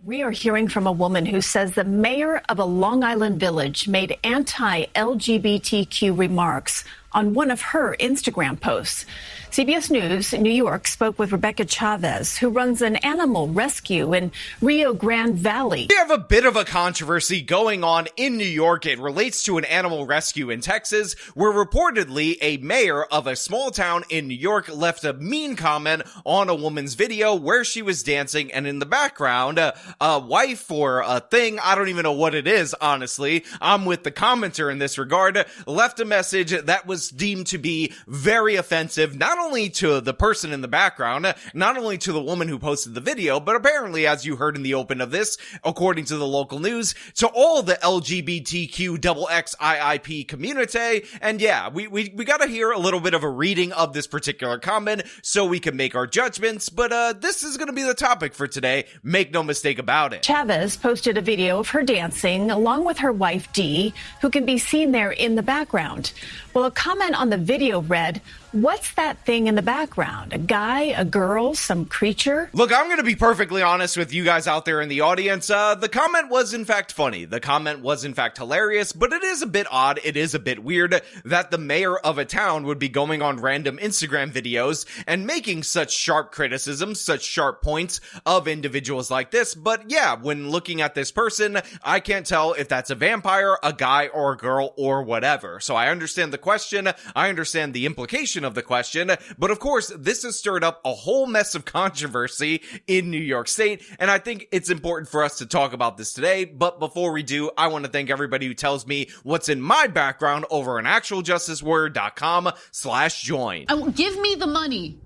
We are hearing from a woman who says the mayor of a Long Island village made anti-LGBTQ remarks on one of her Instagram posts. CBS News New York spoke with Rebecca Chavez, who runs an animal rescue in Rio Grande Valley. We have a bit of a controversy going on in New York. It relates to an animal rescue in Texas, where reportedly a mayor of a small town in New York left a mean comment on a woman's video where she was dancing, and in the background, a wife or a thing, I don't even know what it is, honestly, I'm with the commenter in this regard, left a message that was deemed to be very offensive, not only to the person in the background, not only to the woman who posted the video, but apparently, as you heard in the open of this, according to the local news, to all the LGBTQ XXIIP community. And yeah, we gotta hear a little bit of a reading of this particular comment so we can make our judgments, but this is gonna be the topic for today, make no mistake about it. Chavez posted a video of her dancing along with her wife Dee, who can be seen there in the background. Well, a comment on the video read, "What's that thing in the background? A guy, a girl, some creature?" Look, I'm going to be perfectly honest with you guys out there in the audience. The comment was in fact funny. The comment was in fact hilarious, but it is a bit odd. It is a bit weird that the mayor of a town would be going on random Instagram videos and making such sharp criticisms, such sharp points of individuals like this. But yeah, when looking at this person, I can't tell if that's a vampire, a guy, or a girl, or whatever. So I understand the question. I understand the implication of the question, but of course, this has stirred up a whole mess of controversy in New York State, and I think it's important for us to talk about this today. But before we do, I want to thank everybody who tells me what's in my background over on actualjusticeword.com/join. Give me the money.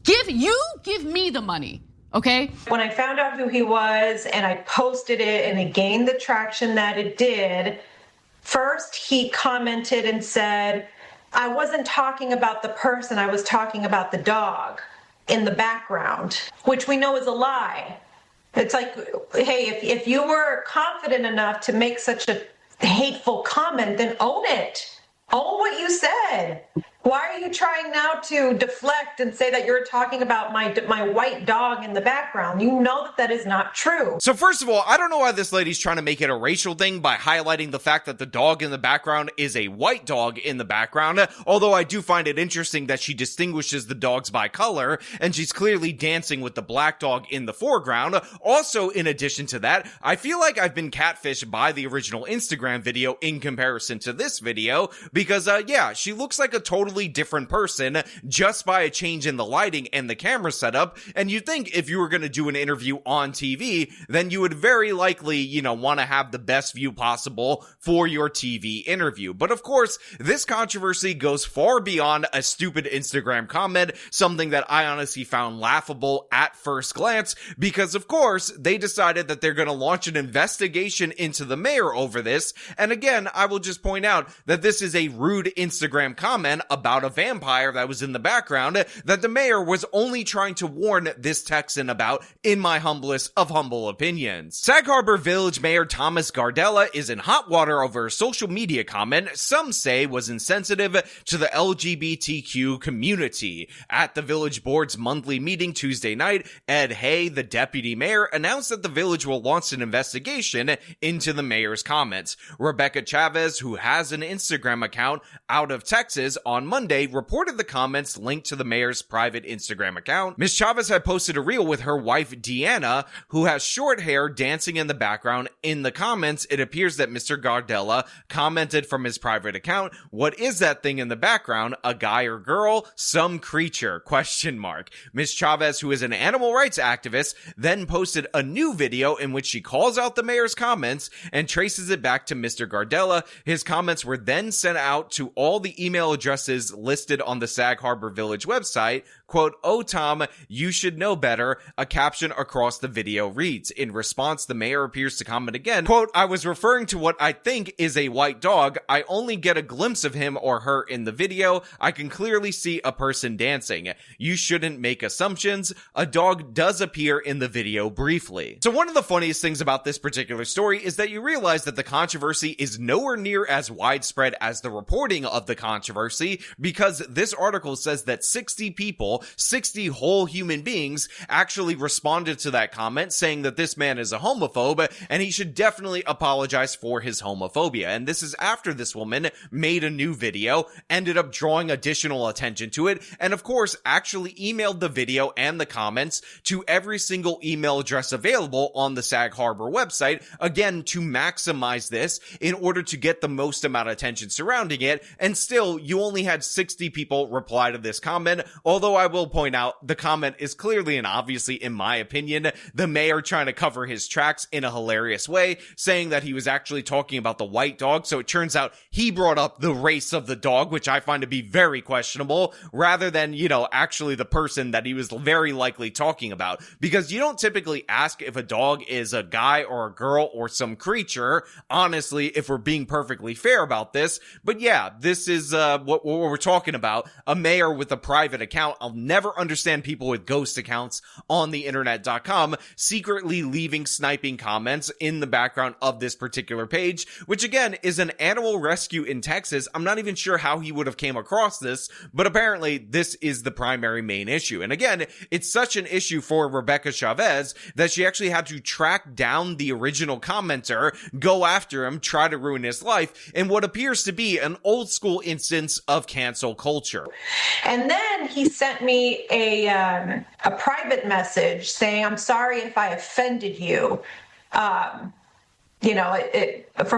Give me the money. Okay. When I found out who he was and I posted it and it gained the traction that it did, first, he commented and said, "I wasn't talking about the person, I was talking about the dog in the background," which we know is a lie. It's like, hey, if you were confident enough to make such a hateful comment, then own it. Own what you said. Why are you trying now to deflect and say that you're talking about my white dog in the background? You know that is not true. So first of all, I don't know why this lady's trying to make it a racial thing by highlighting the fact that the dog in the background is a white dog in the background, although I do find it interesting that she distinguishes the dogs by color, and she's clearly dancing with the black dog in the foreground. Also, in addition to that, I feel like I've been catfished by the original Instagram video in comparison to this video, because yeah, she looks like a totally different person just by a change in the lighting and the camera setup. And you'd think if you were going to do an interview on TV, then you would very likely, want to have the best view possible for your TV interview. But of course, this controversy goes far beyond a stupid Instagram comment, something that I honestly found laughable at first glance, because of course, they decided that they're going to launch an investigation into the mayor over this. And again, I will just point out that this is a rude Instagram comment about a vampire that was in the background that the mayor was only trying to warn this Texan about, in my humblest of humble opinions. Sag Harbor Village Mayor Thomas Gardella is in hot water over a social media comment some say was insensitive to the LGBTQ community. At the village board's monthly meeting Tuesday night, Ed Hay, the deputy mayor, announced that the village will launch an investigation into the mayor's comments. Rebecca Chavez, who has an Instagram account out of Texas, on Monday reported the comments linked to the mayor's private Instagram account. Ms. Chavez had posted a reel with her wife Deanna, who has short hair, dancing in the background. In the comments, it appears that Mr. Gardella commented from his private account, "What is that thing in the background? A guy or girl? Some creature?" ? Ms. Chavez, who is an animal rights activist, then posted a new video in which she calls out the mayor's comments and traces it back to Mr. Gardella. His comments were then sent out to all the email addresses listed on the Sag Harbor Village website. Quote, "Oh, Tom, you should know better." A caption across the video reads. In response, the mayor appears to comment again, quote, "I was referring to what I think is a white dog. I only get a glimpse of him or her in the video. I can clearly see a person dancing. You shouldn't make assumptions. A dog does appear in the video briefly." So one of the funniest things about this particular story is that you realize that the controversy is nowhere near as widespread as the reporting of the controversy, because this article says that 60 people, 60 whole human beings actually responded to that comment saying that this man is a homophobe and he should definitely apologize for his homophobia. And this is after this woman made a new video, ended up drawing additional attention to it, and of course actually emailed the video and the comments to every single email address available on the Sag Harbor website, again to maximize this in order to get the most amount of attention surrounding it. And still, you only had 60 people reply to this comment, although I will point out the comment is clearly and obviously, in my opinion, the mayor trying to cover his tracks in a hilarious way, saying that he was actually talking about the white dog. So it turns out he brought up the race of the dog, which I find to be very questionable, rather than, actually the person that he was very likely talking about. Because you don't typically ask if a dog is a guy or a girl or some creature, honestly, if we're being perfectly fair about this. But yeah, this is what we're talking about. A mayor with a private account. I'll never understand people with ghost accounts on the internet.com secretly leaving sniping comments in the background of this particular page, which again is an animal rescue in Texas. I'm not even sure how he would have came across this, but apparently this is the primary main issue. And again, it's such an issue for Rebecca Chavez that she actually had to track down the original commenter, go after him, try to ruin his life in what appears to be an old school instance of cancel culture. And then he sent me a private message saying, "I'm sorry if I offended you, for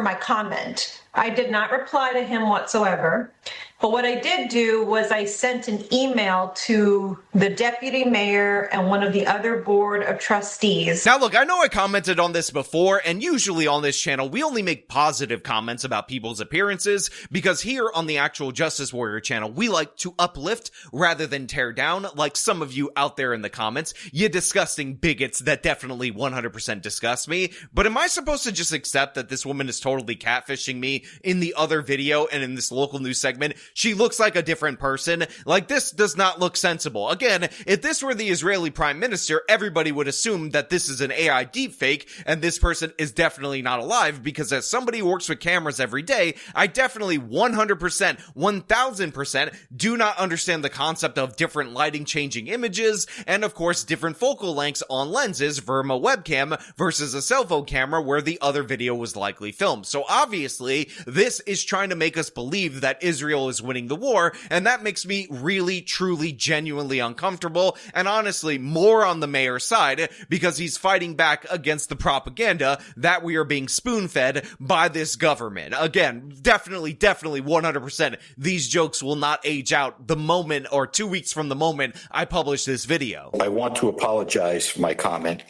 my comment." I did not reply to him whatsoever. But what I did do was I sent an email to the deputy mayor and one of the other board of trustees. Now look, I know I commented on this before, and usually on this channel, we only make positive comments about people's appearances, because here on the actual Justice Warrior channel, we like to uplift rather than tear down, like some of you out there in the comments, you disgusting bigots that definitely 100% disgust me. But am I supposed to just accept that this woman is totally catfishing me in the other video and in this local news segment? She looks like a different person. Like, this does not look sensible. Again, if this were the Israeli prime minister, everybody would assume that this is an AI deepfake and this person is definitely not alive, because as somebody who works with cameras every day, I definitely 100%, 1000% do not understand the concept of different lighting changing images and of course different focal lengths on lenses from a webcam versus a cell phone camera where the other video was likely filmed. So obviously, this is trying to make us believe that Israel is winning the war, and that makes me really, truly, genuinely uncomfortable, and honestly, more on the mayor's side, because he's fighting back against the propaganda that we are being spoon-fed by this government. Again, definitely 100%, these jokes will not age out the moment or 2 weeks from the moment I publish this video. I want to apologize for my comment.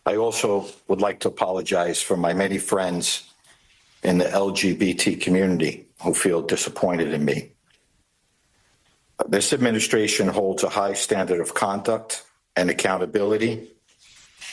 I also would like to apologize for my many friends in the LGBT community who feel disappointed in me. This administration holds a high standard of conduct and accountability,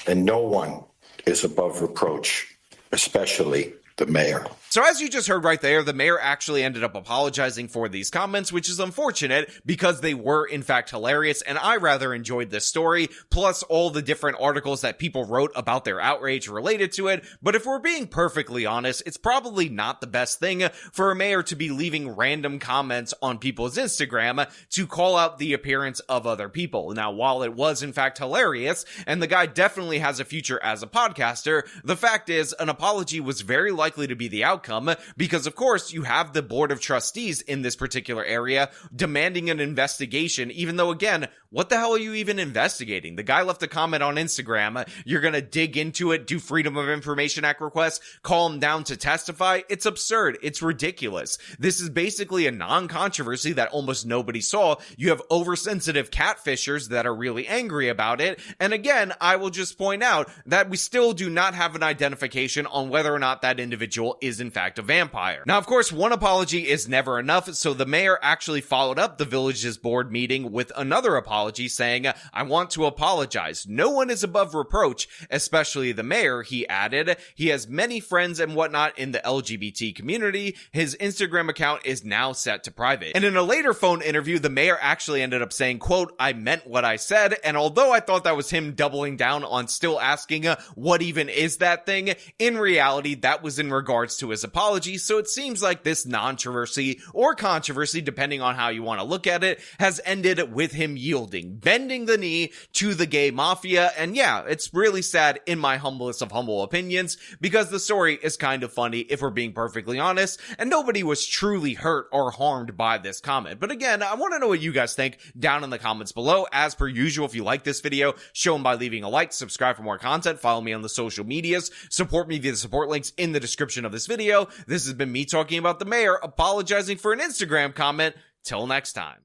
and no one is above reproach, especially the mayor. So as you just heard right there, the mayor actually ended up apologizing for these comments, which is unfortunate because they were in fact hilarious, and I rather enjoyed this story, plus all the different articles that people wrote about their outrage related to it. But if we're being perfectly honest, it's probably not the best thing for a mayor to be leaving random comments on people's Instagram to call out the appearance of other people. Now, while it was in fact hilarious, and the guy definitely has a future as a podcaster, the fact is an apology was very likely to be the outcome, because of course you have the board of trustees in this particular area demanding an investigation, even though again, what the hell are you even investigating? The guy left a comment on Instagram. You're gonna dig into it, do Freedom of Information Act requests, call him down to testify? It's absurd. It's ridiculous. This is basically a non-controversy that almost nobody saw. You have oversensitive catfishers that are really angry about it. And again, I will just point out that we still do not have an identification on whether or not that individual is in fact a vampire. Now, of course, one apology is never enough, so the mayor actually followed up the village's board meeting with another apology saying, "I want to apologize. No one is above reproach, especially the mayor," he added. He has many friends and whatnot in the LGBT community. His Instagram account is now set to private. And in a later phone interview, the mayor actually ended up saying, quote, "I meant what I said," and although I thought that was him doubling down on still asking what even is that thing, in reality, that was in in regards to his apology, so it seems like this non-controversy or controversy, depending on how you want to look at it, has ended with him yielding, bending the knee to the gay mafia. And yeah, it's really sad in my humblest of humble opinions, because the story is kind of funny if we're being perfectly honest, and nobody was truly hurt or harmed by this comment. But again, I want to know what you guys think down in the comments below. As per usual, if you like this video, show them by leaving a like, subscribe for more content, follow me on the social medias, support me via the support links in the description of this video. This has been me talking about the mayor apologizing for an Instagram comment. Till next time.